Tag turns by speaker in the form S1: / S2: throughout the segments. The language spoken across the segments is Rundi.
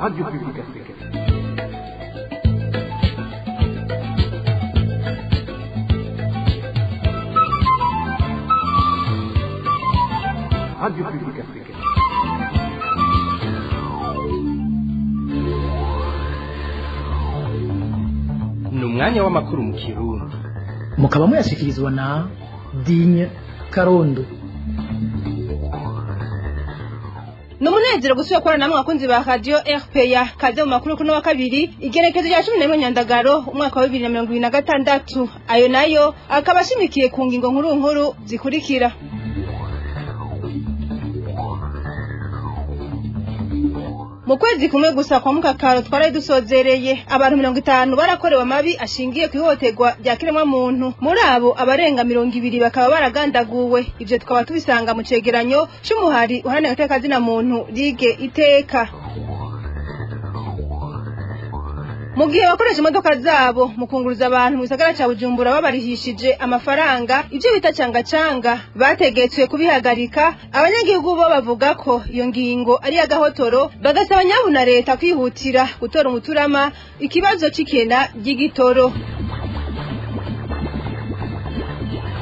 S1: Radio Publique Africaine. Radio Publique Africaine. Ni umwanya w'amakuru mu Kirundi.
S2: Mukaba muyashikirizwa na Digne Karondo.
S3: Numunezero gusubira kwa namwe abakunzi ba Radio RPA kaze mu makuru kuno wa kabiri igerekezo rya 11 Nyandagaro umwaka wa 2026 ayo nayo akabashimikiye ku ngingo nkuru zikurikira. Mu kwezi kumwe gusa kwa mukakaro twaraye dusozereye abantu 50 barakorewe amabi ashingiye kwihoterwa rya kiremwa muntu muri abo abarenga 200 bakaba baragandaguwe ivyo tukaba tubisanga mu cegeranyo cy'umuhari uharanira agateka na muntu Ligue Iteka. Mu gihe bakoresha imodoka zabo mu kunguruza abantu mu gisagara cya Bujumbura babarihishije amafaranga ivyo bita canga bategetswe kubihagarika, abanyagihugu bo bavuga ko iyo ngingo ari agahotoro bagasaba nyabuna leta kwihutira gutora umuturama ikibazo cikena ry'igitoro.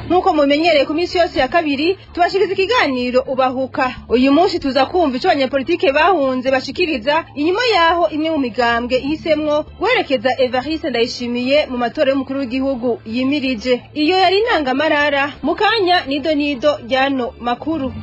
S3: Nuko mumenyereye ku minsi yose ya kabiri tubashikiza ikiganiro ubahuka. Uyu munsi tuza kumva ico abanyapolitike bahunze bashikiriza inyuma yaho imwe mu migambwe ihisemwo guherekeza Evariste Ndayishimiye mu matora y'umukuru w'igihugu yimirije. Iyo yari intangamarara mu kanya nido ryano makuru.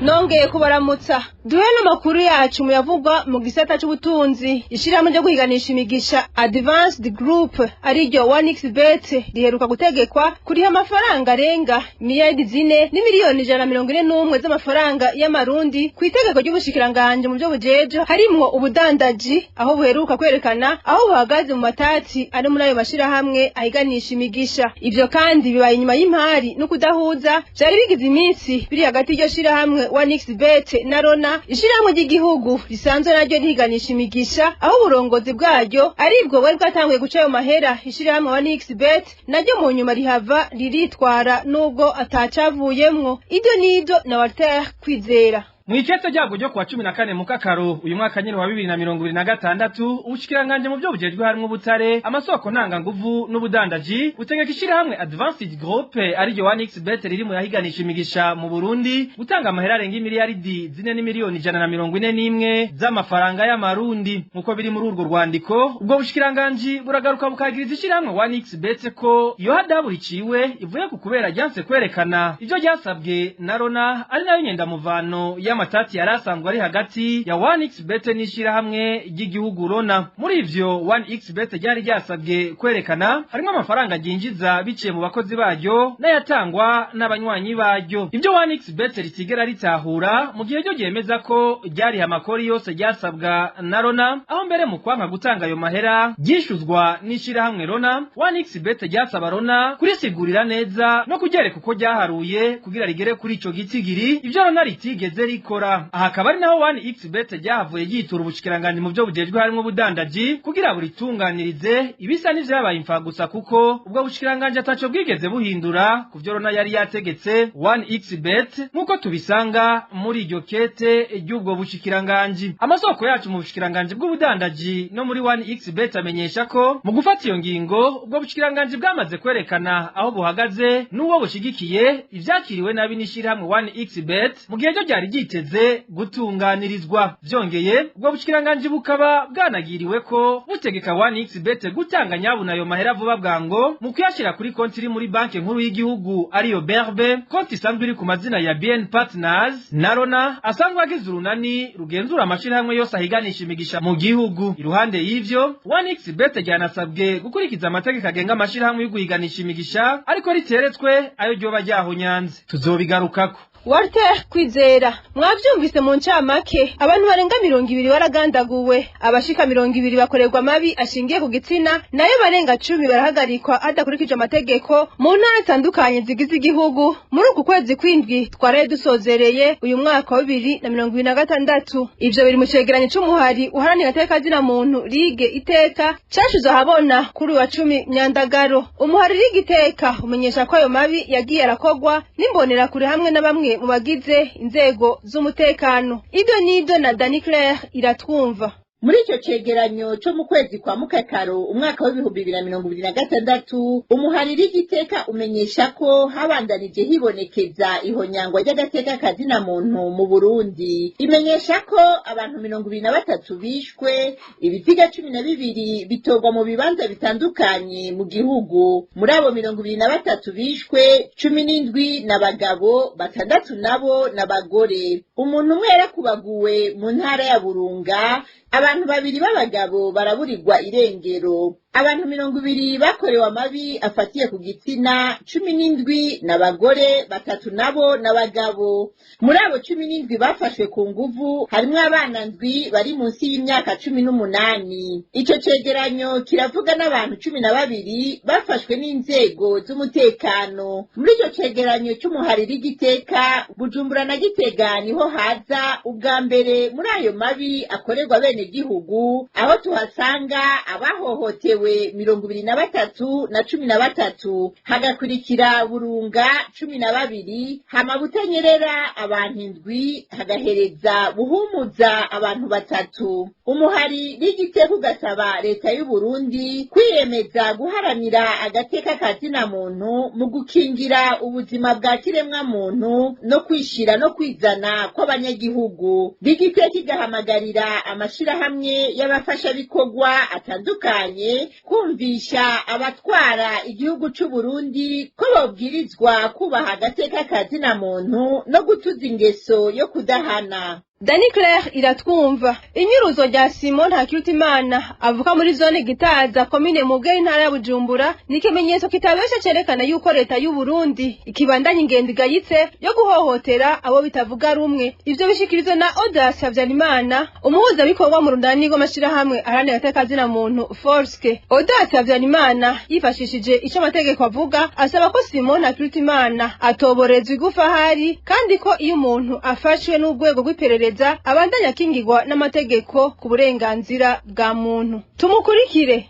S3: Nongeye kubaramutsa duhe n'amakuru yacu muyavugwa mu gisata c'ubutunzi. Ishirahamwe ryo guhiganisha imigisha Advanced Group ariryo 1xBet riheruka gutegekwa kuriha amafaranga arenga miliyari 4 n'imiliyoni 141 z'amafaranga y'amarundi ku itegeko ry'ubushikiranganje mu byo bujeje harimwo ubudandaji, aho buheruka kwerekana aho buhagaze mu matati ari muri ayo mashirahamwe ahiganisha imigisha. Ivyo kandi bibaye inyuma y'impari no kudahuza byari bigize iminsi biri hagati y'iryo shirahamwe 1xBet na Rona, ishirahamwe ry'igihugu risanzwe naryo rihiganisha imigisha, aho uburongozi bwaryo aribwo bari bwatanguye guca ayo mahera ishirahamwe 1xBet naryo mu nyuma rihava riritwara nubwo atacavuyemwo. Ibyo nido na Walter Kwizera.
S1: Mwikete ryago ryo kwa 14 mukakaro uyu mwaka nyine wa 2026 ubushikiranganje mu byo bujejwe harimo ubutare amasoko ntanga nguvu n'ubudandaji butegeka ishirahamwe Advanced Group ariryo 1xBet riri mu yahiganisha imigisha mu Burundi gutanga amahera arenga miliyaridi 4 n'imiliyoni 141 z'amafaranga y'amarundi. Nkuko biri muri urwo rwandiko ubwo bushikiranganje buragaruka bukagiriza ishirahamwe 1xBet ko iyo hadaburiciwe ivuye ku kubera ryanse kwerekana ivyo ryasabwe na Rona ari nayo nyenda muvano matati yarasanzwe ari hagati ya 1xBet n'ishirahamwe ry'igihugu Rona. Muri ivyo 1xBet ryari ryasabwe kwerekana harimo amafaranga ginjiza biciye mu bakozi baryo n'ayatangwa n'abanywanyi baryo. Ivyo 1xBet ritigera ritahura mu gihe cyo gyemeza ko ryari amakori yose ryasabwa na Rona, aho mbere mu kwanka gutanga ayo mahera gishuzwa n'ishirahamwe Rona 1xBet ryasaba Rona kurisigurira neza no kugereka uko ryaharuye kugira rigere kuri ico gitigiri ivyo Rona ritigeze rikora. Aha kabari naho 1xBet ryahavuye yitura ubushikiranganje mu byo bujejwe harimo ubudandaji kugira buritunganirize ibisa n'ivyabaye imfa gusa kuko ubwo bushikiranganje ataco bwigeze buhindura kuvyo Rona yari yategetse 1xBet nkuko tubisanga muri iryo kete ry'ubwo bushikiranganje. Amasoko yacu mu bushikiranganje bw'ubudandaji no muri 1xBet amenyesha ko mu gufata iyo ngingo ubwo bushikiranganje bwamaze kwerekana aho buhagaze n'uwo bushigikiye ivyakiriwe nabi n'ishirahamwe 1xBet mu gihe cyo ryari giteze gutunganirizwa. Vyongeye ubwo bushikiranganje bukaba bwanagiriwe ko butegeka 1xBet gutanga nyabuna ayo mahera vuba bwango mu kuyashira kuri konti iri muri banki nkuru y'igihugu ariyo BRB, konti isanzwe iri ku mazina ya BN Partners na Rona asanzwe agize urunani rugenzura amashirahamwe yose ahiganisha imigisha mu gihugu. Iruhande y'ivyo 1xBet ryanasabwe gukurikiza amategeko agenga amashirahamwe yo guhiganisha imigisha ariko riteretswe ayo ryoba ryahonyanze. Tuzobigarukako.
S3: Walter Kwizera, mwavyumvise mu ncamake abantu barenga 200 baragandaguwe, abashika 200 bakorerwa mabi ashingiye ku gitsina, nayo barenga 10 barahagarikwa adakurikije amategeko mu ntara zitandukanye zigize igihugu. Muri uku kwezi kwindwi twaraye dusozereye uyu mwaka wa 2026. Ivyo biri mu cegeranyo c'umuhari uharanira agateka na muntu Ligue Iteka cashize ahabona kuri wa 10 Nyandagaro. Umuhari Ligue Iteka umenyesha ko ayo mabi yagiye arakogwa n'imbonera kure hamwe na bamwe bamwe mu bagize inzego z'umutekano. Ido nido na Dani Claire iratwumva.
S4: Muri icyo cegeranyo cyo mu kwezi kwa Mukakaro umwaka w'ibihumbi 2026 umuhariri w'igiteka umenyesha ko habandanije hibonekeza ihonyangwa ry'agateka kazina muntu mu Burundi. Imenyesha ko abantu 23 bishwe, ibiziga 12 bitorwa mu bibanza bitandukanye mu gihugu. Muri abo 23 bishwe 17 n'abagabo, 6 nabo n'abagore. Umuntu umwe yarakubaguwe mu ntara ya Burunga. Abantu 2 b'abagabo baraburirwa irengero. Abantu 20 bakorewe amabi afatiye ku gitsina, 17 n'abagore, 3 nabo n'abagabo. Muri abo 17 bafashwe ku nguvu harimo abana 7 bari munsi y'imyaka 18. Ico cegeranyo kiravuga n'abantu 12 bafashwe n'inzego z'umutekano. Muri ico cegeranyo cy'umuhariri w'igiteka Bujumbura na Gitega niho haza ubwa mbere muri ayo mabi akorerwa bene gihugu, aho tuhasanga abahohotewe 23 na 13, hagakurikira Burunga 12, hama Butanyerera abantu 7, hagahereza Buhumuza abantu 3. Umuhari w'igiteka ugasaba leta y'u Burundi kwiyemeza guharanira agateka kazina muntu mu gukingira ubuzima bwa kiremwa muntu no kwishira no kwizana kw'abanyagihugu. Igiteka igahamagarira amashirahamwe y'abafasha bikogwa atandukanye kumvisha abatwara igihugu cy'u Burundi ko babwirizwa kubaha agateka kazina muntu no gutuza ingeso yo kudahana.
S3: Dani Claire iratwumva. Inyuruzo rya Simon Hakirutimana avuka muri zone Gitaza komine Mugari ntara ya Bujumbura ni ikimenyetso kitabesha cerekana yuko leta y'u Burundi ikibandanya ingendo igayitse yo guhohotera abo bitavuga rumwe. Ivyo bishikirizwa na Audace Havyanimana, umuhuza bikorwa mu rundani rw'amashirahamwe aharanira agateka kazina muntu Forske. Audace Havyanimana yifashishije ico amategeko avuga, asaba ko Simon Hakirutimana atoborezwa igufa hari, kandi ko iyo umuntu afashwe n'urwego rw'iperereza abandanya kingirwa n'amategeko ku burenganzira bwa muntu. Tumukurikire.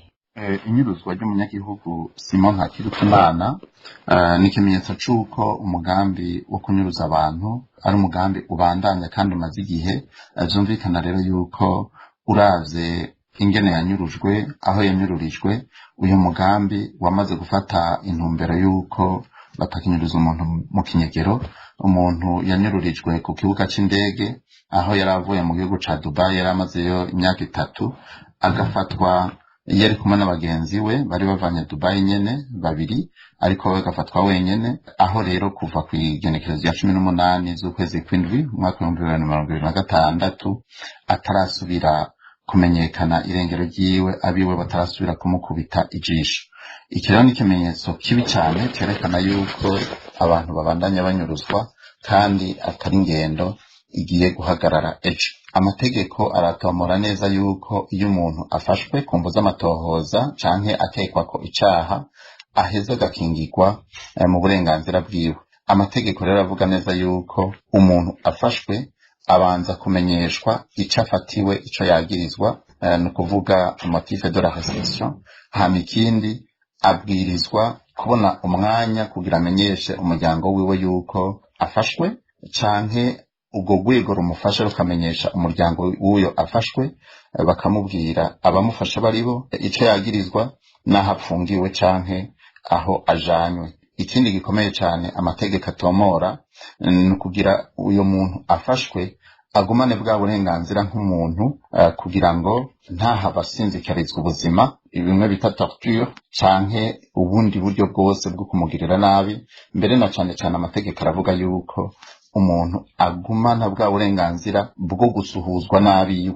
S5: Inyuruzwa ry'umunyagihugu Simon Hakirutimana ni ikimenyetso c'uko umugambi wo kunyuruza abantu ari umugambi ubandanya kandi umaze igihe. Vyumvikana rero yuko uravye ingene yanyurujwe, aho yanyururijwe, uyu mugambi wamaze gufata intumbero yuko batakinyuruza umuntu mu kinyegero. Umuntu yanyururijwe ku kibuga c'indege aho yaravuye mu gihugu ca Dubai, yaramazeyo imyaka 3, agafatwa yari kumwe n'abagenzi we bari bavanye Dubai nyene 2, ariko we agafatwa wenyene. Aho rero kuva ku igenekerezo ya 18 z'ukwezi kw'indwi umwaka wa 2026 atarasubira kumenyekana irengero ryiwe, abiwe batarasubira kumukubita ijisho. Iki rero ni ikimenyetso kibi cyane cyerekana yuko abantu babandanya banyuruzwa kandi atari ingendo igiye guhagarara ejo. Amategeko aratomora neza yuko iyo umuntu afashwe ku mvu z'amatohoza canke akekwa ko icaha aheza agakingirwa mu burenganzira bwiwe. Amategeko rero avuga neza yuko umuntu afashwe abanza kumenyeshwa ico afatiwe, ico yagirizwa, ni ukuvuga motif de la restriction. Hama ikindi abwirizwa kubona umwanya kugira amenyeshe umuryango wiwe yuko afashwe, canke ubwo rwego rumufasha rukamenyesha umuryango w'uyo afashwe, bakamubwira abamufasha baribo, ico yagirizwa, n'aho apfungiwe canke aho ajanywe. Ikindi gikomeye cyane amategeko atomora ni ukugira uyo muntu afashwe agumane bwa burenganzira nk'umuntu, kugira ngo ntahava asinzikarizwa ubuzima, bimwe bita torture canke ubundi buryo bwose bwo kumugirira nabi. Mbere na cyane cyane amategeko aravuga yuko umuntu agumana bwa burenganzira bwo gusuhuzwa n'abiwe,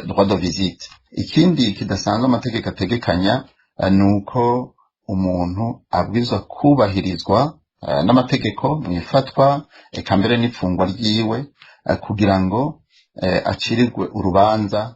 S5: droit de visite. Ikindi kidasanzwe amategeko ategekanya nuko umuntu abwirizwa kubahirizwa n'amategeko mu ifatwa eka mbere n'ifungwa ryiwe, kugira ngo acirirwe urubanza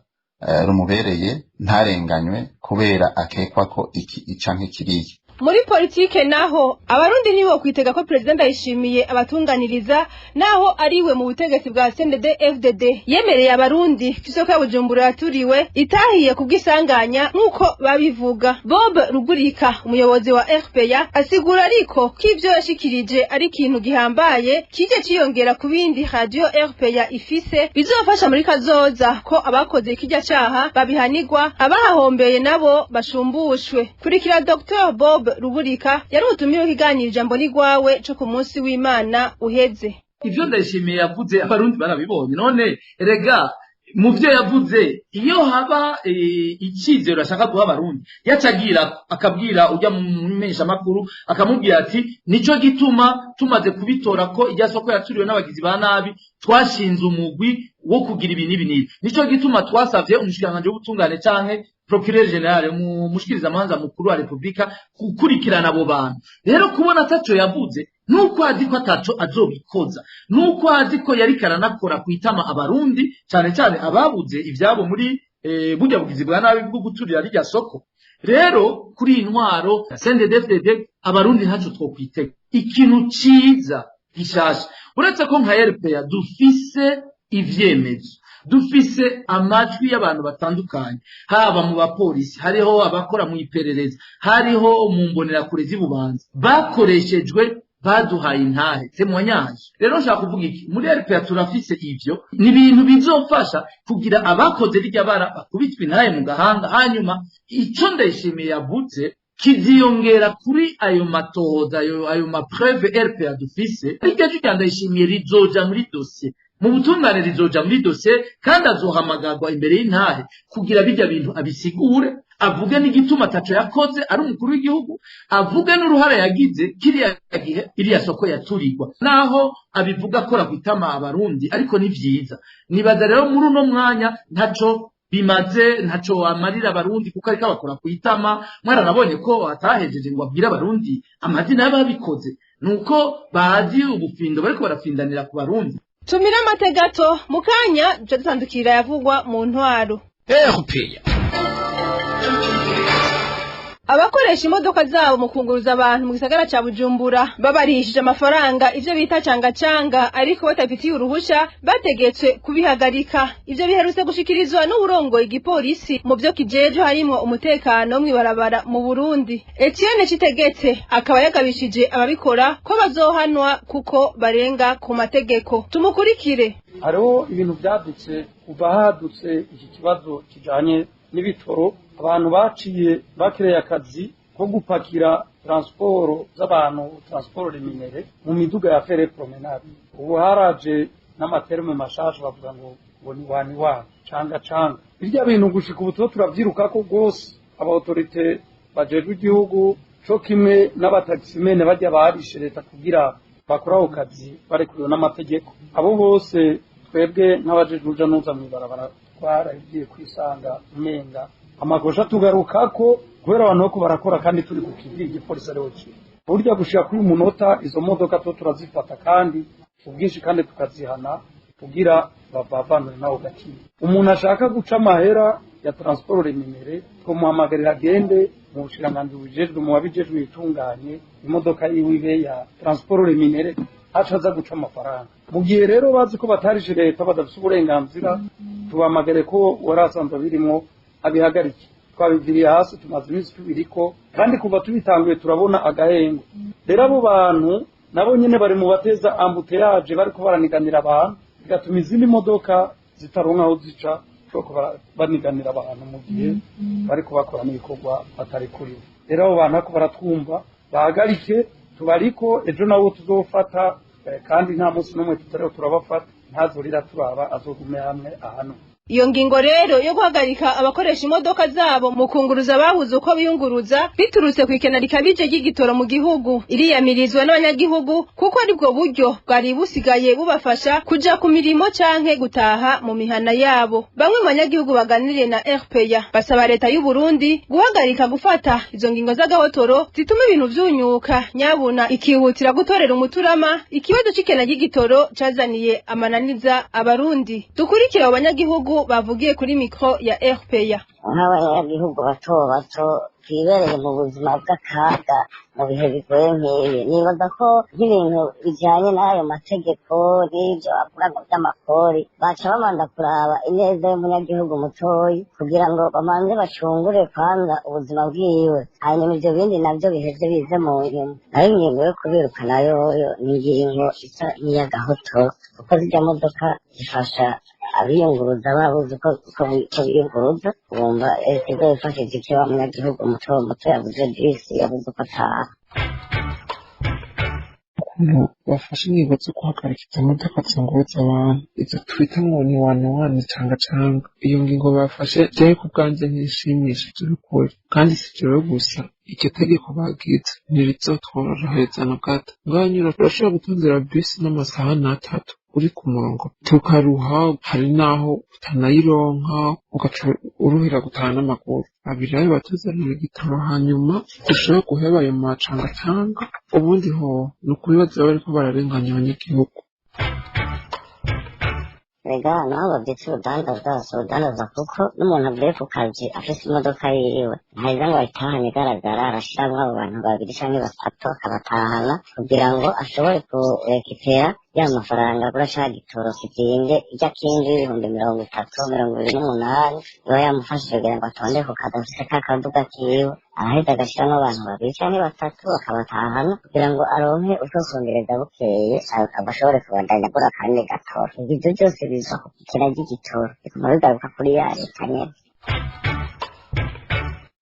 S5: rumubereye, ntarenganywe kubera akekwa ko iki canke kiriya.
S3: muri politike naho abarundi nibo kwitega ko president Ndayishimiye abatunganiriza naho ariwe mu butegetsi bwa CNDD FDD yemereye abarundi kisoko ya Bujumbura yaturiwe itahiye kubwisanganya nkuko babivuga. Bob Rugurika umuyobozi wa RPA asigura ariko ko ivyo yashikirije ari ikintu gihambaye kije ciyongera ku bindi radio RPA ifise bizofasha muri kazoza ko abakoze ikijya cyaha babihanirwa abahahombeye nabo bashumbushwe. Kurikira Dr Bob Rugurika yari utumiwe kiganiro ijambo ni gwawe cyo ku munsi w'Imana uheze.
S6: Ivyo Ndayishimiye yavuze abarundi barabibonye none erega mu byo yavuze iyo haba ikizero ashaka guha abarundi yacagira akabwira ujya mu menyesha makuru akamubwira ati nico gituma tumaze kubitora ko ijya soko yaturiwe n'abagizi ba nabi twashinze umugwi wo kugira ibi nibi nico gituma twasavye umushikiranganje w'ubutungane canke procureur general mu mushikiriza manza mukuru wa Republika gukurikirana abo bantu. Rero kubona ataco yavuze nuko azi ko ataco azobikoza, nuko azi ko yari karanakora kwitama abarundi cyane cyane ababuze ivyabo muri burya bugizi bwa nabi bwo guturira rya soko. Rero kuri intwaro CNDD-FDD abarundi ntaco twokwitega ikintu ciza gishasha uretse ko nka RPA dufise ivyemezo, dufise amajwi y'abantu batandukanye, haba mu bapolisi, hariho abakora mu iperereza, hariho mu mbonerakure z'Ibubanza bakoreshejwe baduhaye intahe temwanyaje. Rero nshaka kuvuga iki muri RPA turafise ivyo ni ibintu bizofasha kugira abakoze rijya bara bakubitwa intahe mu gahanga, hanyuma ico Ndayishimiye yavuze kiziyongera kuri ayo matohoza ayo mapreuve RPA dufise. Rijya cyo Ndayishimiye rizoja muri dossier mu butungane, rizoja muri dossier kandi azohamagagwa imbere y'intahe kugira bijya bintu abisigure, avuge n'igituma ataco yakoze ari umukuru w'igihugu, avuge n'uruhara yagize kiriya gihe iriya soko yaturirwa, naho abivuga ko kwitama abarundi ariko ni vyiza. Nibaza rero muri uno mwanya ntaco bimaze, ntaco amarira abarundi kuko ariko abakora kwitama. Mwaranabonye ko atahejeje ngo abwire abarundi amazina y'ababikoze, nuko bazi ubufindo bariko barafindanira ku barundi.
S3: Tumira amategato mukanya je dutandukira yavugwa mu ntwaro. Abakoresha imodoka zabo mu kunguruza abantu mu gisagara ca Bujumbura babarishije amafaranga ivyo bita canga ariko batafitiye uruhusha bategetswe kubihagarika. Ivyo biherutse gushikirizwa n'uburongoye igipolisi mu byo kijeje harimo umutekano mw'ibarabara mu Burundi. Etienne Citegetse akaba yagabishije ababikora ko bazohanwa kuko barenga ku mategeko. Tumukurikire.
S7: Hariho ibintu byadutse kuva hadutse iki kibazo kijanye n'ibitoro, abantu baciye bakireye akazi ko gupakira transport z'abantu, transport reminere mu miduga ya fere promenade. Ubu haraje n'amaterme mashasha bavuga ngo ni wani canga. Birya bintu gushika ubu turavyiruka ko gose aba autorite bajejwe igihugu co kimwe n'abataximene bajya barishe leta kugira bakoraho kazi barekuriwe n'amategeko. Abo bose twebwe nk'abajejwe uja nuza mw'ibarabara twaragiye kwisanga umenga amagosha tugarukako kubera abantu bako barakora kandi turi ku kivi igipolisi ariho kiri. Burya gushika kuri umunota izo modoka turazifata kandi ubwinshi kandi tukazihana kugira bavanwe naho gakini. Umuntu ashaka guca amahera ya transport reminere tumuhamagarira agende mu bushiranganje bujejwe mu wabijejwe itunganye imodoka yiwe ya transport reminere acaza guca amafaranga. Mu gihe rero bazi ko batarishe leta badafite uburenganzira tubamagare ko warasanzwe birimo abihagarike. Twabiviriye hasi tumaze iminsi tubiriko kandi kuva tubitanguye turabona agahengo. Rero abo bantu nabo nyene bari mu bateza ambuteyage bariko baraniganira abantu bigatuma izindi modoka zitaronka aho zica cyo baniganira abantu mu gihe bariko bakora n'ibikorwa batari kuri. Rero abo bantu ko baratwumva bahagarike tubariko ejo nabo tuzofata kandi nta munsi n'umwe tutareo turabafata ntazorira turaba azogume hamwe ahano.
S3: Iyo ngingo rero yo guhagarika abakoresha imodoka zabo mu kunguruza bahuze uko biyunguruza biturutse ku ikena rikabije ry'igitoro mu gihugu iriyamirizwa n'abanyagihugu kuko aribwo buryo bwari busigaye bubafasha kuja ku mirimo canke gutaha mu mihana yabo. Bamwe mu banyagihugu baganiriye na RPA basaba leta y'u Burundi guhagarika gufata izo ngingo z'agahotoro zituma ibintu vyunyuka, nyabuna ikihutira gutorera umuturama ikibazo c'ikena ry'igitoro cazaniye amananiza abarundi. Dukurikira abanyagihugu bavugiye kuri mikro ya RPA.
S8: nk'abanyagihugu bato bato twibereye mu buzima bw'akaga mu bihe bigoye nk'ibi nibaza ko nk'ibintu bijyanye n'ayo mategeko n'ibyo bavuga ngo by'amakori baca babanza kuraba ineza y'umunyagihugu mutoyi kugira ngo bamanze bacungure kwanza ubuzima bwiwe hanyuma ibyo bindi nabyo biheze bize mu nyuma nayo ingingo yo kubirukana yoyo ni ingingo isa n'iy'agahoto kuko zijya modoka zifasha abiyunguruza babuze uko biyunguruza bumva ikigo ifashije icyo umunyagihugu muto muto yabuze bisi yabuze uko ataha
S9: ukuntu bafashe ingingo zo guhagarika izo modoka zunguruza abantu izo twita ngo ni wani canga iyo ngingo bafashe jewe ku bwanjye ntishimishije ukuri kandi si jewe gusa iryo tegeko bagize ntirizotworohereza na gato nganyura turashobora gutondera bisi n'amasaha n'atatu uri ku murongo tukaruha hari naho utanayironka ugaca uruhira gutaha n'amaguru babiri ayo batuzanira igitabo hanyuma dushobora guheba ayo macanga ubundi ho ni ukubibaza bariko bararenganya abanyagihugu
S8: rega naho babyitse urudandaza kuko n'umuntu avuye ku kazi afise imodoka yiwe ntaheza ngo ayitahane igaragara arashiramwo abo bantu babiri canke batatu akabatahana kugira ngo ashobore kurekipera ya mafaranga agura ca gitoro kizimvye irya kindi y'ibihumbi 328 iba yamufashije kugira ngo atonde ku kazi afise ka kaduga kiwe araheza agashiramwo abantu babiri canke batatu akabatahana kugira ngo aronke utwo kongereza bukeye abashobore kubandanya agura kandi gatoro ibyo byose biza ku kira ry'igitoro bituma bigaruka kuri ya leta nyene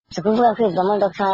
S8: si kuvuga ko izo modoka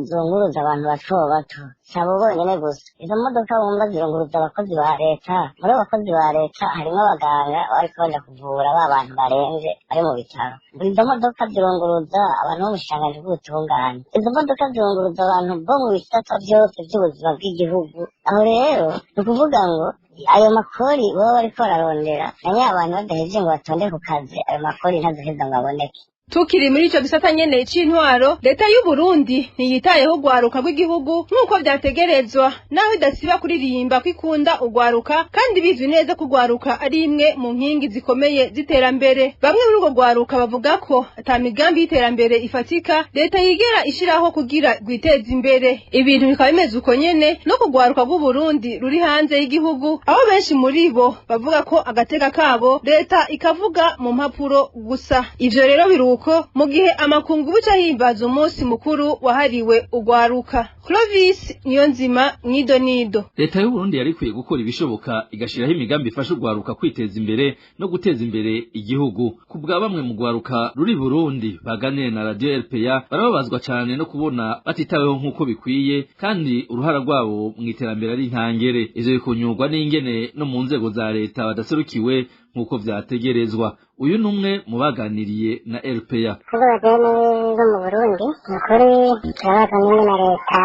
S8: zunguruza abantu bato bato sabo bonyene gusa izo modoka wumva zirunguruza abakozi ba leta muri abakozi ba leta harimwo abaganga bariko baja kuvura ba bantu baremvye bari mu bitaro izo modoka zirunguruza abantu bo mu bushikiranganji bw'ubutungane izo modoka zirunguruza abantu bo mu bisata vyose vy'ubuzima bw'igihugu aho rero ni ukuvuga ngo ayo makori baba bariko bararondera nanye abantu badaheje ngo batonde ku kazi ayo makori ntazoheza ngo aboneke.
S3: Tukiri muri ico gisata nyene c'intwaro leta y'u Burundi ntiyitayeho ugwaruka rw'igihugu nk'uko vyategerezwa naho idasiba kuririmba kwikunda ugwaruka kandi bizwi neza ko ugwaruka ari imwe mu nkingi zikomeye ziterambere bamwe muri urwo gwaruka bavuga ko ata migambi y'iterambere ifatika leta yigera ishiraho kugira gwiteza imbere ibintu bikaba bimeze uko nyene no kugwaruka rw'u Burundi ruri hanze y'igihugu aho benshi muri bo bavuga ko agateka kabo leta ikavuga mu mpapuro gusa ivyo rero biruko mu gihe amakungu bica himbaza umunsi mukuru wahariwe ugwaruka. Clovis Niyonzima Nido.
S6: Leta y'u Burundi yarikwiye gukora ibishoboka igashiraho imigambi ifasha ugwaruka kwiteza imbere no guteza imbere igihugu. Kubwa bamwe mu gwaruka ruri Burundi baganire na Radio RPA barababazwa cyane no kubona batitaweho nkuko bikwiye kandi uruhara rwabo mu iterambere ari ntangere. Ivyo bikunyurwa n'ingene no mu nzego za leta badaserukiwe nkuko vyategerezwa. Uyu numwe mubaganiriye na RPA.
S8: Kuvuga jene zo mu Burundi nukuri turabazanye na leta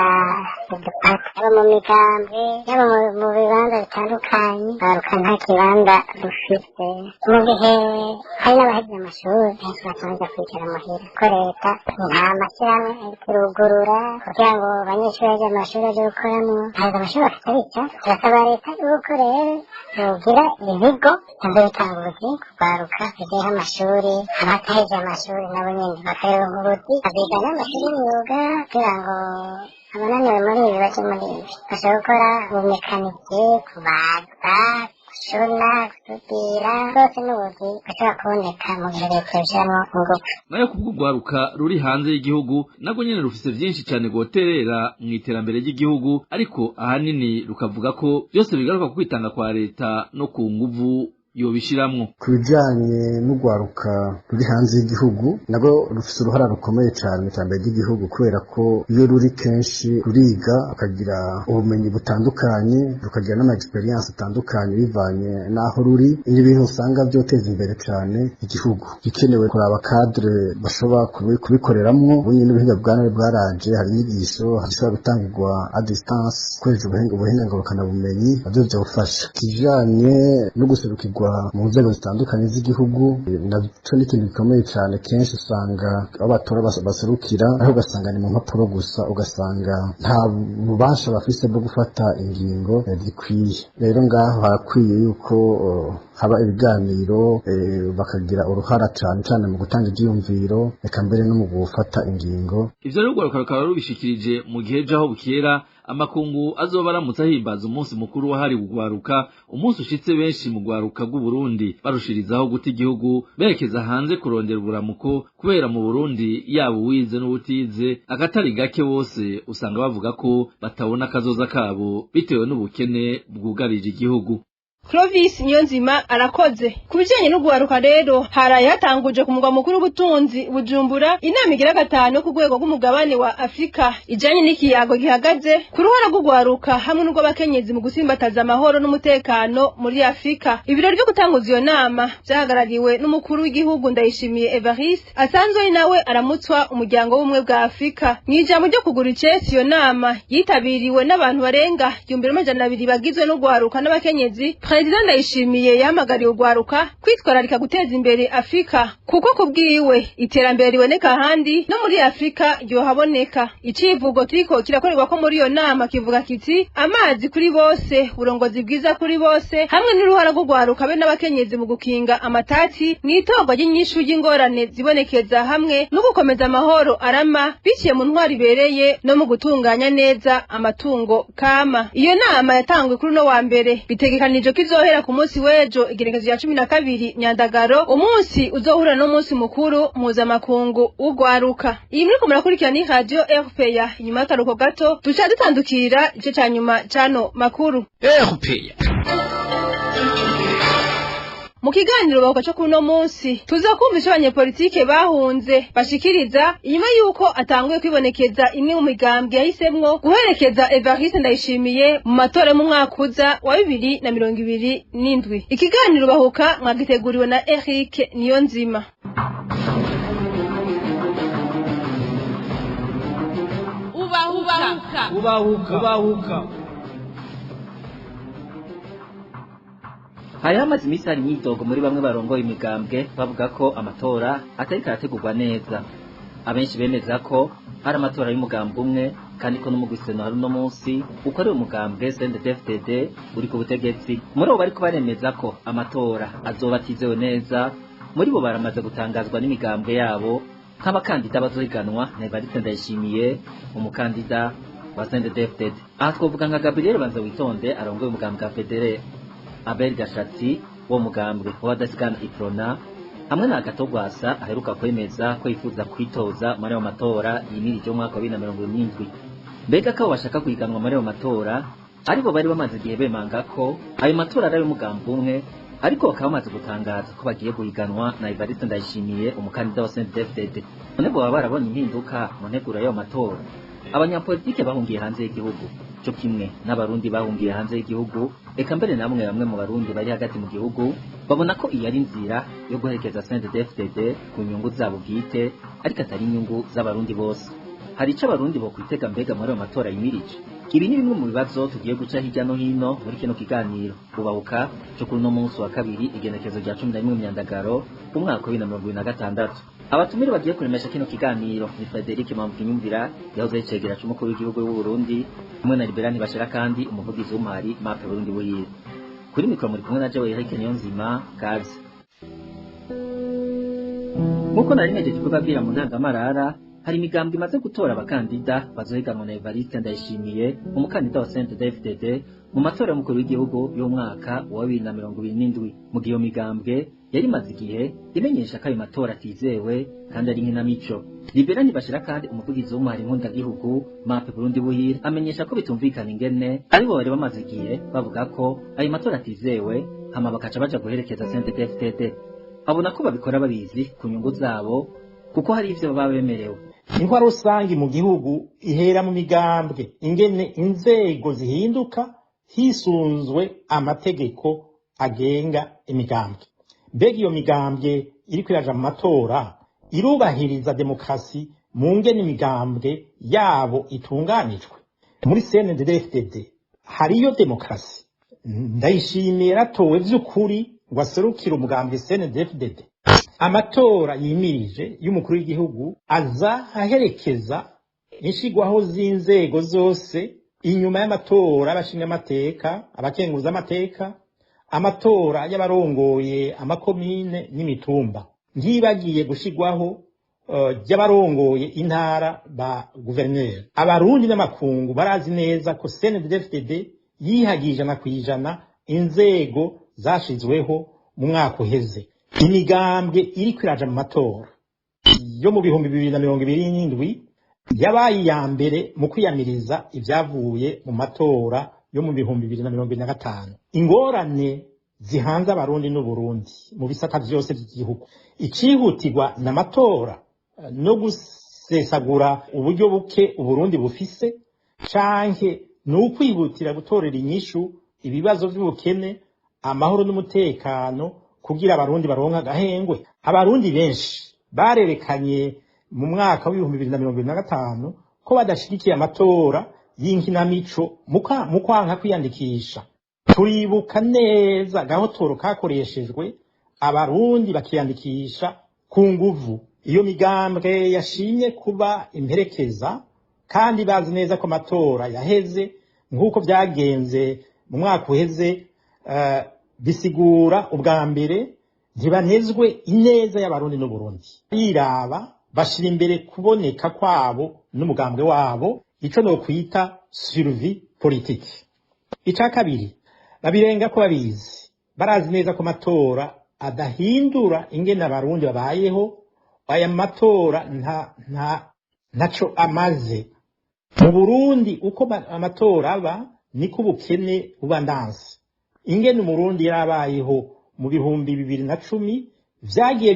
S8: idufata mu migambi yaba mu bibanza bitandukanye baruka nta kibanza dufise mu gihe hari n'abahejeje amashuri basanze kwicara muhira ko leta nta mashyirahamwe irugurura kugira ngo abanyeshuri baje amashuri aje gukoramwo ntabwo amashuri bafite bica turasaba leta yuko rero yogira ibigo bisanzwe bitanga ubuzi kubaruka bigeho amashuri abataheje amashuri nabo nyene bakareba ubuzi bakiga n'amashuri y'imyuga kugira ngo abananiwe muri ibi baje muri ibi bashobora gukora ubumekanike kubaza gushona gusudira rwose n'ubuzi bashobora kuboneka mu gihe leta yabishiramwo ingufu.
S6: Nayo kubw'ugwaruka ruri hanze y'igihugu nabwo nyene rufise vyinshi cane goterera mu iterambere ry'igihugu ariko ahanini rukavuga ko byose bigaruka ku kwitanga kwa leta no ku nguvu yobishiramwo.
S10: Ku bijanye n'ugwaruka ruri hanze y'igihugu nabwo rufise uruhara rukomeye cyane mu iterambere ry'igihugu kubera ko iyo ruri kenshi ruriga akagira ubumenyi butandukanye rukagira n'ama-experience atandukanye bivanye n'aho ruri n'ibintu usanga byoteza imbere cyane igihugu gikenewe kuraba cadre bashobora kubikoreramwo bunye n'ubuhinga bwanone bwaraje hari inyigisho hashobora gutangirwa à distance kweje ubuhinga ngurukana bumenyi navyo vyofasha kijanye no guserukirwa bikorerwa mu nzego zitandukanye z'igihugu naco ni ikintu gikomeye cyane kenshi usanga abo batora baserukira aho ugasanga ni mu mpapuro gusa ugasanga nta bubasha bafise bwo gufata ingingo zikwiye rero ngaho harakwiye yuko haba ibiganiro bakagira uruhara cyane mu gutanga ivyiyumviro eka mbere no mu gufata ingingo.
S11: Ivyo rero rukaba rubishikirije mu gihe jaho bukera amakungu azoba aramutse ahimbaza umunsi mukuru wahariwe ugwaruka, umunsi ushitse benshi mu gwaruka bw'u Burundi barushirizaho guta igihugu berekeza hanze kurondera uburamuko, kubera mu Burundi yaba uwize n'ubutize akatari gake bose usanga bavuga ko batabona akazoza kabo bitewe n'ubukene bwugarije igihugu.
S3: Clovis Niyonzima arakoze. Kubijanye n'ugwaruka rero haraye hatanguje ku mugwa mukuru w'ubutunzi Bujumbura inama igira gatanu ku rwego rw'umugabane wa Afrika ijanye n'ikiyago gihagaze ku ruhara rw'ugwaruka hamwe n'urw'abakenyezi mu gusimbataza amahoro n'umutekano muri Afrika. Ibirori byo gutanguza iyo nama byahagarariwe n'umukuru w'igihugu Ndayishimiye Evariste asanzwe ari nawe aramutswa umuryango w'umwe bwa Afrika. Mw'ijambo ryo kugura icesi iyo nama yitabiriwe n'abantu barenga 1200 bagizwe n'ugwaruka n'abakenyezi. President Ndayishimiye yahamagariye ugwaruka kwitwararika guteza imbere Afrika kuko kubwiwe iterambere riboneka handi no muri Afrika yohaboneka. Icivugo turiko kirakorerwa ko muri iyo nama kivuga kiti amazi kuri bose, urongozi bwiza kuri bose, hamwe n'uruhara rw'ugwaruka be n'abakenyezi mu gukinga amatati n'itorwa ry'inyishu y'ingorane zibonekeza hamwe no gukomeza amahoro arama biciye mu ntwari bereye no mu gutunganya neza amatungo kama. Iyo nama yatangwe kuri no wa mbere bitegekanije kizohera ku munsi wejo igerekezo ya 12 Nyandagaro, umunsi uzohura no munsi mukuru mpuzamakungu ugwaruka. Iyi muri ko murakurikira ni Radio RPA. Inyuma y'akaruko gato duca dutandukira ico ca nyuma cano makuru
S11: RPA.
S3: Mu kiganiro bavuga cyo kuno munsi tuzakumvisha abanyepolitike bahunze bashikiriza inyuma yuko atanguye kwibonekeza imwe mu migambwe yahisemwo guherekeza Evariste Ndayishimiye mu matora mu mwaka uza wa 2027. Ikiganiro bahuka mwagiteguriwe na Eric Niyonzima.
S1: Ubahuka.
S11: Hari hamaze imisi hari imyidogo muri bamwe barongoye imigambwe bavuga ko amatora atari karategurwa neza. Abenshi bemeza ko hari amatora y'umugambwe umwe kandi ko n'umugwiseno hari no munsi uko ari umugambwe CNDD-FDD uri ku butegetsi. Muri abo bariko baremeza ko amatora azoba atizewe neza, muri bo baramaze gutangazwa n'imigambwe yabo nk'abakandida bazohiganwa na Evariste Ndayishimiye umukandida wa CNDD-FDD. Aha twovuga nka Gabriel Banza Witonde arongoye umugambwe wa Federe, Abel Gashatsi wo mugambwe w'abadasigana Iprona, hamwe na Gatogwasa aheruka kwemeza ko yifuza kwitoza muri ayo matora yimirije mu mwaka wa 2027. Mbega ko bashaka kuhiganwa muri ayo matora aribo bari bamaze igihe bemanga ko ayo matora ari umugambwe umwe, ariko bakaba bamaze gutangaza ko bagiye guhiganwa na Evariste Ndayishimiye umukandida wa CNDD-FDD. None bo baba barabonye impinduka mu nteguro y'ayo matora. Abanyapolitike bahungiye hanze y'igihugu cyo kimwe n'abarundi bahungiye hanze y'igihugu, eka mbere namwe bamwe mu barundi bari hagati mu gihugu babona ko iyi ari nzira yo guherekeza CNDD-FDD ku nyungu zabo bwite, ariko atari inyungu z'abarundi bose. Hari ico abarundi bo kwitega mbega muri ayo matora yimirije? Ibi ni bimwe mu bibazo tugiye guca hirya no hino muri kino kiganiro ubahuka cyo kuri no munsi wa kabiri igenekezo rya 11 Myandagaro umwaka wa 2026. Abatumire bagiye kuremesha kino kiganiro ni Frederic Mamvukinyumvira yahoze yicegera cy'umukuru w'igihugu w'u Burundi, hamwe na Liberani Bashira kandi umuvugizi w'umari MAP Burundi Buhire. Kuri mikro muri kumwe na Jewe Eric Niyonzima kazi. Muko nari nejeje kubabwira mu ntangamarara, hari imigambwe imaze gutora abakandida bazohiganwa na Evariste Ndayishimiye umukandida wa CNDD-FDD mu matora y'umukuru w'igihugu y'umwaka wa 2027. Mu gihe iyo migambwe yari maze igihe imenyesha ko ayo matora atizewe kandi ari nk'inamico. Liberani Bashira kandi umuvugizi w'umari nk'undagihugu MAP Burundi Buhire amenyesha ko bitumvikana ingene aribo bari bamaze igihe bavuga ko ayo matora atizewe hama bakaca baja guherekeza CNDD-FDD. Abona ko babikora babizi ku nyungu zabo kuko hari ivyo baba bemerewe.
S12: Intwaro rusangi mu gihugu ihera mu migambwe ingene inzego zihinduka hisunzwe amategeko agenga imigambwe. Mbega iyo migambwe iri kwiraja mu matora irubahiriza demokrasi mu ngene imigambwe yabo itunganijwe. Muri CNDD-FDD hariyo demokrasi. Ndayishimiye ratowe vy'ukuri ngo aserukire umugambwe CNDD-FDD. Amatora yimirije y'umukuru w'igihugu aza aherekeza inshigwaho z'inzego zose inyuma y'amatora y'abashinga amateka, abakenguza amateka, amatora y'abarongoye amakomine n'imitumba. Ntibagiye gushigwaho ry'abarongoye intara ba guverineri. Abarundi n'amakungu barazi neza ko CNDD-FDD yihagije ijana kw'ijana inzego zashizweho mu mwaka uheze. Imigambwe iriko iraja mu matora yo mu 2027 yabaye iya mbere mu kwiyamiriza ivyavuye mu matora yo mu 2025. Ingorane zihanze abarundi n'Uburundi mu bisata vyose by'igihugu, icihutirwa n'amatora no gusesagura uburyo buke Uburundi bufise, canke n'ukwihutira gutorera inyishu ibibazo vy'ubukene, amahoro n'umutekano kugira abarundi baronka agahengwe. Abarundi benshi barerekanye mu mwaka w'2025 ko badashigikiye amatora y'inkinamico mu kwanka kwiyandikisha. Turibuka neza gahotoro kakoreshejwe abarundi bakiyandikisha ku nguvu. Iyo migambwe yashimye kuba imperekeza, kandi bazi neza ko amatora yaheze nk'uko byagenze mu mwaka uheze, bisigura ubwa mbere ntibanezwe ineza y'abarundi n'Uburundi. Biraba bashira imbere kuboneka kwabo n'umugambwe wabo, ico no kwita survie politique. Ica kabiri, babirenga ko babizi, barazi neza ko amatora adahindura ingene abarundi babayeho. Aya matora ntaco amaze. Mu Burundi uko amatora aba niko ubukene bubandanse. Ingene umurundi yarabayeho mu 2010 vyagiye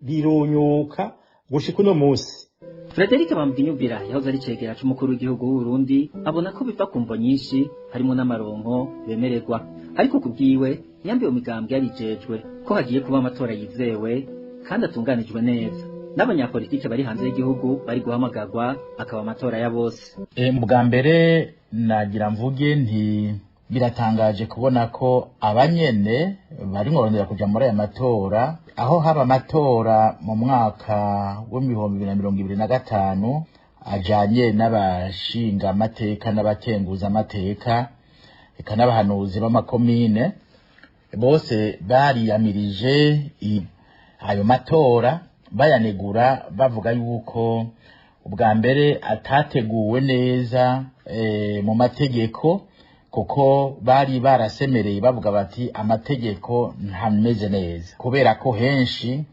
S12: bironyuka gushika uno musi.
S11: Frederic Bambinyubira yahoze ari cegera c'umukuru w'igihugu w'u Burundi abona ko biva ku mvo nyinshi harimo n'amaronko bemererwa, ariko kubwiwe yambiwe migambwe yarijejwe ko hagiye kuba amatora yizewe kandi atunganijwe neza, n'abanyapolitike bari hanze y'igihugu bari guhamagarwa akaba amatora ya bose.
S13: Mu bwa mbere nagira mvuge nti biratangaje kubona ko abanyene bari ngorondera kuja muri aya matora, aho haba amatora mu mwaka wa 2025 ajanye n'abashinga amateka n'abakenguza amateka eka n'abahanuzi b'amakomine, bose bariyamirije ayo matora bayanegura bavuga yuko ubwa mbere atateguwe neza mu mategeko, kuko bari barasemereye bavuga bati amategeko ntameze neza, kubera ko henshi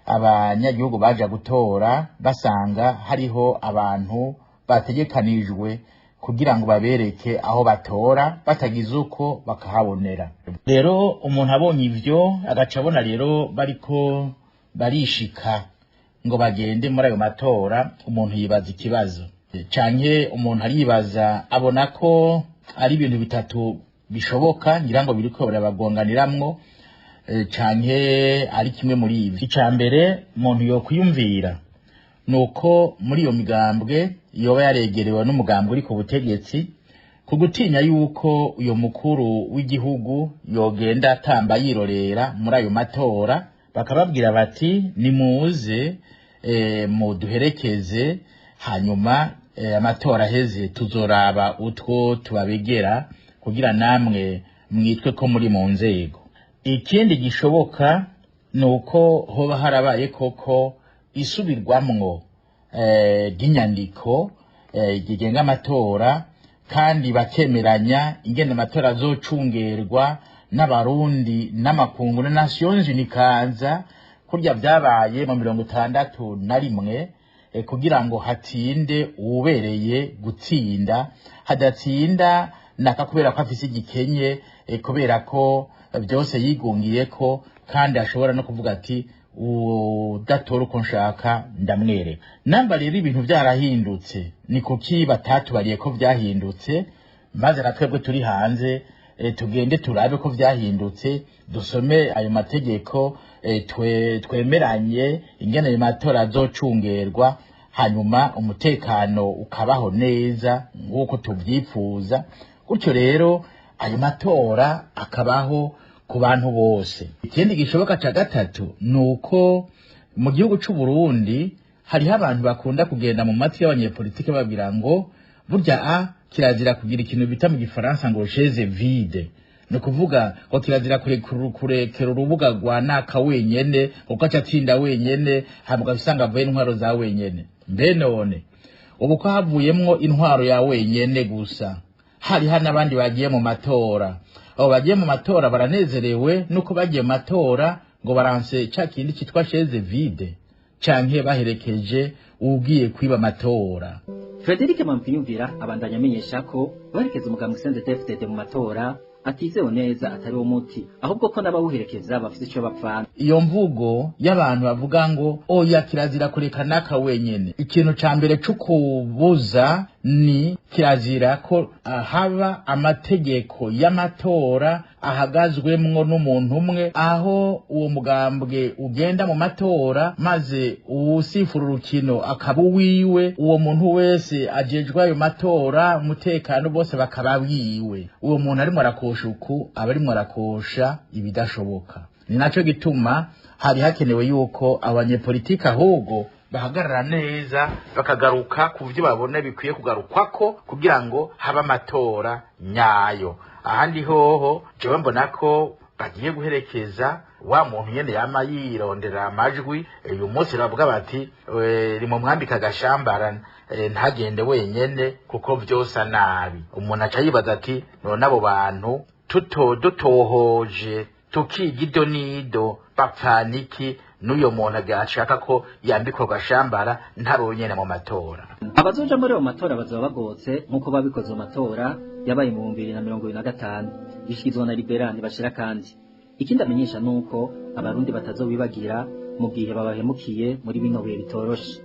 S13: abanyagihugu baje gutora basanga hariho abantu bategekanijwe kugira ngo babereke aho batora, batagize uko bakahabonera. Rero umuntu abonye ivyo agaca abona rero bariko barishika ngo bagende muri ayo matora, umuntu yibaza ikibazo canke umuntu aribaza abona ko ari ibintu bitatu bishoboka ngira ngo biriko barabagonganiramwo, canke ari kimwe muri ibi. Ica mbere umuntu yo kwiyumvira nuko muri iyo migambwe yoba yaregerewe n'umugambwe uri ku butegetsi, kugutinya yuko uyo mukuru w'igihugu yogenda atamba yirorera muri ayo matora, bakababwira bati nimuze muduherekeze, hanyuma amatora aheze tuzoraba utwo tubabegera kugira namwe mwitwe ko muri mu nzego. Ikindi gishoboka nuko hoba harabaye koko isubirwamwo ry'inyandiko gigenga amatora, kandi bakemeranya ingene amatora azocungerwa n'abarundi n'amakungu na Nations Unies kaza kurya byabaye mu 61 kugira ngo hatinde ubereye gutsinda, hadatsinda naka kubera ko afise igikenye, kubera ko byose yigungiye ko, kandi ashobora no kuvuga ati udatora uko nshaka ndamwereka. Namba rero ibintu byarahindutse, ni kuki batatubariye ko byahindutse, maze natwebwe turi hanze tugende turabe ko byahindutse, dusome ayo mategeko, twemeranye ingene ayo matora azocungerwa, hanyuma umutekano ukabaho neza nk'uko tubyifuza. Gutyo rero ayo matora akabaho ku bantu bose. Ikindi gishoboka ca gatatu nuko mu gihugu c'u Burundi hariho abantu bakunda kugenda mu matwi y'abanyepolitike babwira ngo burya kirazira kugira ikintu bita mu gifaransa ngo chaise vide, no kuvuga ngo kirazira kurekera urubuga rwa naka wenyene uko acatsinda wenyene habwa usanga avuye intwaro za wenyene. Mbe none ubu ko havuyemwo intwaro ya wenyene gusa, hari n'abandi bagiye mu matora. Abo bagiye mu matora baranezerewe nuko bagiye mu matora ngo baranse ca kindi citwa chaise vide canke baherekeje ugiye kwiba amatora.
S11: Frederic Mampiyumvira abandanya amenyesha ko baherekeza umugambwe CNDD-FDD mu matora atizewe neza atari umuti, ahubwo ko n'abawuherekeza bafite ico bapfana.
S13: Iyo mvugo y'abantu bavuga ngo oya kirazira kureka naka wenyene, ikintu ca mbere c'ukubuza ni kirazira ko haba amategeko y'amatora ahagazwemwo n'umuntu umwe, aho uwo mugambwe ugenda mu matora maze uwusifura urukino akaba uwiwe, uwo muntu wese ajejwe ayo matora umutekano bose bakaba wiwe. Uwo muntu arimo arakosha uku aba arimo arakosha ibidashoboka. Ni naco gituma hari hakenewe yuko abanyepolitiki ahubwo bahagarara neza bakagaruka ku byo babona bikwiye kugarukwako kugira ngo haba amatora nyayo. Ahandi hoho jewe mbona ko bagiye guherekeza wa muntu nyene yama yirondera amajwi. Uyu munsi bavuga bati rimo mwambika agashambara ntagende wenyene kuko vyose nabi. Umuntu aca yibaza ati none abo bantu dutohoje tukigido nido bapfaniki n'uyo muntu agashaka ko yambikwa agashambara ntaronyene mu matora.
S11: Abazoja muri ayo matora bazaba bagotse nk'uko babikoze mu matora yabaye mu 2025 bishikizwa na Liberani bashira. Kandi ikindi amenyesha nuko abarundi batazobibagira mu gihe babahemukiye muri bino bihe bitoroshe.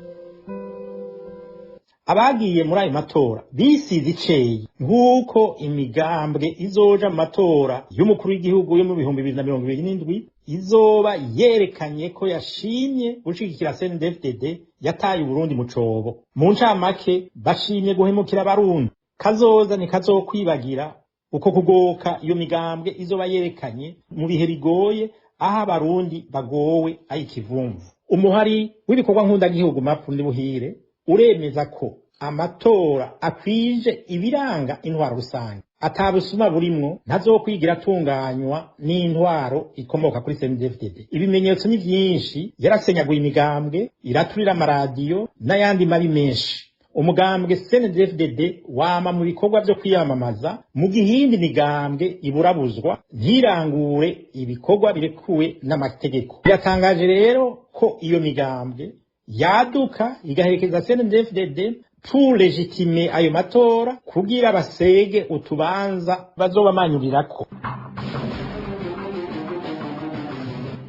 S12: Abagiye muri ayo matora bisize iceye nk'uko imigambwe izoja mu matora y'umukuru w'igihugu yo mu 2027 izoba yerekanye ko yashimye gushigikira CNDD-FDD yataye Burundi mu cobo. Mu ncamake bashimye guhemukira abarundi. Kazoza ni kazokwibagira uko kugoka iyo migambwe izoba yerekanye mu bihe bigoye aho abarundi bagowe ayikivumvu. Umuhari w'ibikorwa nk'undagihugu Mapfundi Buhire uremeza ko amatora akwije ibiranga intwaro rusange, atabusuma burimwo, ntazokwigira atunganywa n'intwaro ikomoka kuri CNDD-FDD. Ibimenyetso ni vyinshi, yarasenyaguye imigambwe, iraturira amaradiyo n'ayandi mabi menshi. Umugambwe CNDD-FDD wama mu bikorwa vyo kwiyamamaza mu gihindi migambwe iburabuzwa ntirangure ibikorwa birekuwe n'amategeko. Biratangaje rero ko iyo migambwe yaduka igaherekeza CNDD-FDD pour légitimer ayo matora kugira basege utubanza bazobamanyurirako.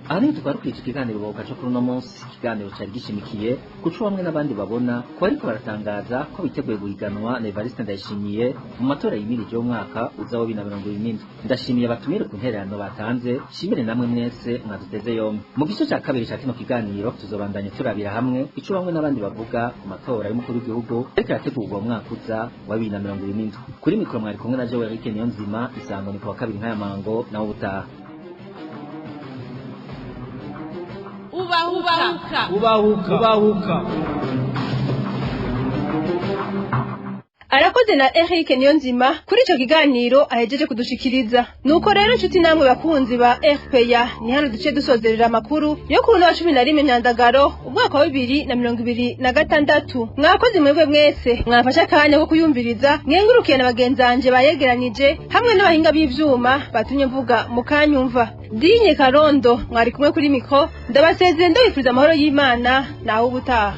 S11: Ari tukarukije ikiganiro bokaje kuri no munsi, ikiganiro cyari gishimikiye kuco bamwe n'abandi babona ko ariko baratangaza ko biteguye guhiganwa na Evariste Ndayishimiye mu matora yimirije y'umwaka uzaho 2027. Ndashimiye abatumire ku ntererano batanze, shimire namwe mwese mwaduteze yombi. Mu gice cya kabiri cya kino kiganiro tuzobandanya turabira hamwe ico bamwe n'abandi bavuga ku matora y'umukuru w'igihugu ariko yategurwa mu mwaka uza wa 2027. Kuri mikoro mwari kumwe na Joe Eric Niyonzima, isango ni ku wa kabiri nk'aya mango nawo ubutaha.
S1: Ubahuka.
S3: Arakoze na Eric Niyonzima kuri ico kiganiro ahejeje kudushikiriza. Nuko rero nshuti namwe bakunzi ba RPA, ni hano duce dusozerera amakuru yo kuri 11 Myandagaro umwaka wa 2026. Mwakoze mwebwe mwese mwafasha kanya ko kuyumviriza, mwengurukiye na bagenzanje bayegeranije hamwe n'abahinga b'ivyuma batumye mvuga mukanyumva. Dinye Karondo mwari kumwe kuri mikro, ndabasezeye ndabifuriza amahoro y'Imana naho ubutaha.